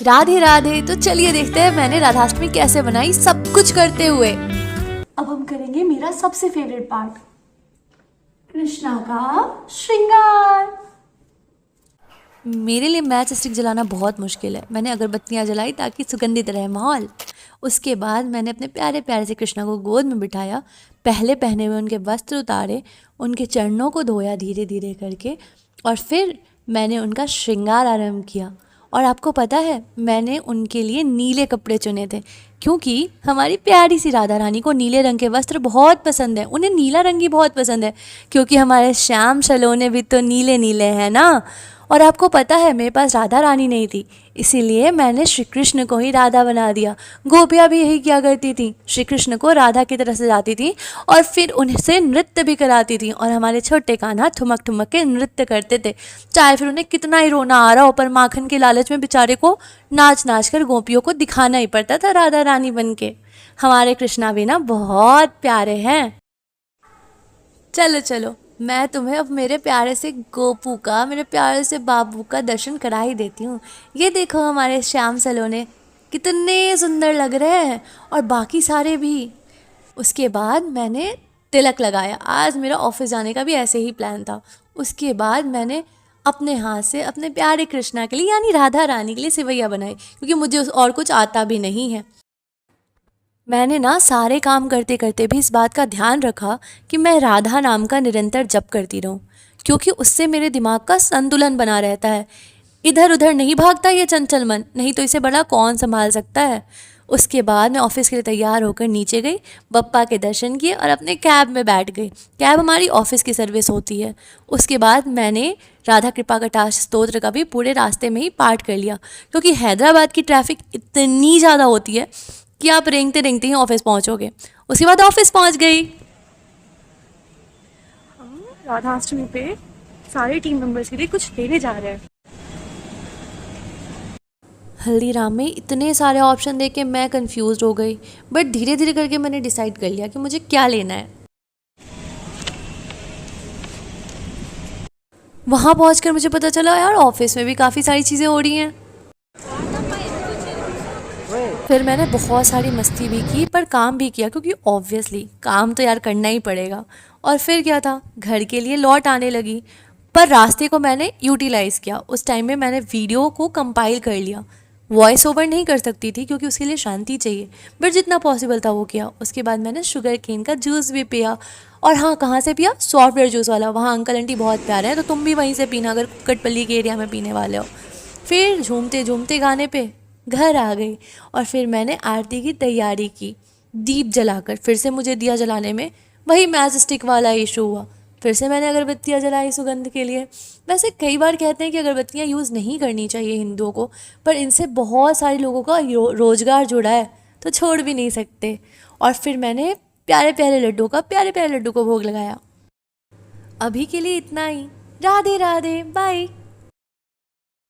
राधे राधे। तो चलिए देखते हैं मैंने राधाष्टमी कैसे बनाई सब कुछ करते हुए। अब हम करेंगे मेरा सबसे फेवरेट पार्ट, कृष्णा का श्रृंगार। मेरे लिए मैच स्टिक जलाना बहुत मुश्किल है। मैंने अगरबत्तियां जलाई ताकि सुगंधित रहे माहौल। उसके बाद मैंने अपने प्यारे प्यारे से कृष्णा को गोद में बिठाया, पहले पहने हुए उनके वस्त्र उतारे, उनके चरणों को धोया धीरे धीरे करके, और फिर मैंने उनका श्रृंगार आरंभ किया। और आपको पता है मैंने उनके लिए नीले कपड़े चुने थे, क्योंकि हमारी प्यारी सी राधा रानी को नीले रंग के वस्त्र बहुत पसंद है। उन्हें नीला रंग ही बहुत पसंद है, क्योंकि हमारे श्याम सलोने भी तो नीले नीले हैं ना। और आपको पता है मेरे पास राधा रानी नहीं थी, इसीलिए मैंने श्री कृष्ण को ही राधा बना दिया। गोपियाँ भी यही किया करती थी, श्री कृष्ण को राधा की तरह से जाती थी और फिर उनसे नृत्य भी कराती थी। और हमारे छोटे कान्हा ठुमक ठुमक के नृत्य करते थे, चाहे फिर उन्हें कितना ही रोना आ रहा हो, पर माखन के लालच में बेचारे को नाच नाच कर गोपियों को दिखाना ही पड़ता था राधा रानी बन के। हमारे कृष्णा भी ना बहुत प्यारे हैं। चलो चलो, मैं तुम्हें अब मेरे प्यारे से गोपू का, मेरे प्यारे से बाबू का दर्शन करा ही देती हूँ। ये देखो हमारे श्याम सलोने कितने सुंदर लग रहे हैं, और बाकी सारे भी। उसके बाद मैंने तिलक लगाया। आज मेरा ऑफिस जाने का भी ऐसे ही प्लान था। उसके बाद मैंने अपने हाथ से अपने प्यारे कृष्णा के लिए यानी राधा रानी के लिए सिवैया बनाई, क्योंकि मुझे और कुछ आता भी नहीं है। मैंने ना सारे काम करते करते भी इस बात का ध्यान रखा कि मैं राधा नाम का निरंतर जप करती रहूं, क्योंकि उससे मेरे दिमाग का संतुलन बना रहता है। इधर उधर नहीं भागता ये चंचल मन, नहीं तो इसे बड़ा कौन संभाल सकता है। उसके बाद मैं ऑफिस के लिए तैयार होकर नीचे गई, बप्पा के दर्शन किए और अपने कैब में बैठ गई। कैब हमारी ऑफिस की सर्विस होती है। उसके बाद मैंने राधा कृपा कटाक्ष स्तोत्र का भी पूरे रास्ते में ही पाठ कर लिया, क्योंकि हैदराबाद की ट्रैफिक इतनी ज़्यादा होती है कि आप रेंगते रेंगते ही ऑफिस पहुंचोगे। उसके बाद ऑफिस पहुंच गई। हम राधाष्टमी पे सारे टीम मेंबर्स के लिए कुछ लेने जा रहे हैं। हल्दीराम में इतने सारे ऑप्शन देख के मैं कंफ्यूज हो गई, बट धीरे धीरे करके मैंने डिसाइड कर लिया कि मुझे क्या लेना है। वहाँ पहुँचकर मुझे पता चला यार ऑफिस में भी काफ़ी सारी चीज़ें हो रही हैं। फिर मैंने बहुत सारी मस्ती भी की पर काम भी किया, क्योंकि ऑब्वियसली काम तो यार करना ही पड़ेगा। और फिर क्या था, घर के लिए लौट आने लगी, पर रास्ते को मैंने यूटिलाइज़ किया। उस टाइम में मैंने वीडियो को कंपाइल कर लिया। वॉइस ओवर नहीं कर सकती थी क्योंकि उसके लिए शांति चाहिए, बट जितना पॉसिबल था वो किया। उसके बाद मैंने शुगर केन का जूस भी पिया। और हाँ, कहाँ से पिया? सॉफ्टवेयर जूस वाला। वहाँ अंकल आंटी बहुत प्यारे हैं, तो तुम भी वहीं से पीना अगर कटपल्ली के एरिया में पीने वाले हो। फिर झूमते झूमते गाने पे घर आ गई, और फिर मैंने आरती की तैयारी की दीप जलाकर। फिर से मुझे दिया जलाने में वही मैच स्टिक वाला इशू हुआ। फिर से मैंने अगरबत्तियाँ जलाई सुगंध के लिए। वैसे कई बार कहते हैं कि अगरबत्तियाँ यूज़ नहीं करनी चाहिए हिंदुओं को, पर इनसे बहुत सारे लोगों का रोजगार जुड़ा है, तो छोड़ भी नहीं सकते। और फिर मैंने प्यारे प्यारे लड्डू को भोग लगाया। अभी के लिए इतना ही। राधे राधे, बाय।